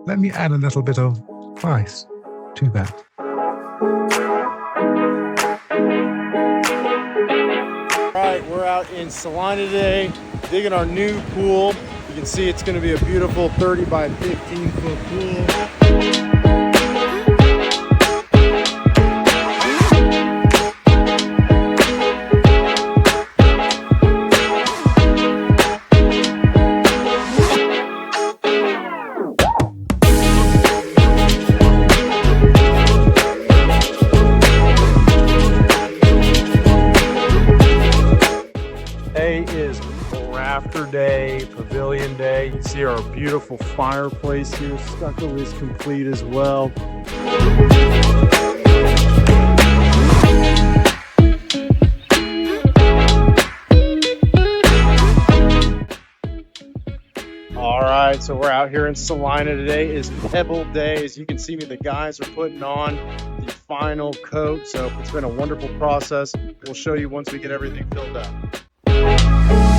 let me add a little bit of ice to that. All right, we're out in Salina today, digging our new pool. You can see it's going to be a beautiful 30 by 15 foot pool. Today is rafter day, pavilion day. You can see our beautiful fireplace here. Stucco is complete as well. All right, so we're out here in Salina today. Is Pebble Day. As you can see, the guys are putting on the final coat. So it's been a wonderful process. We'll show you once we get everything filled up.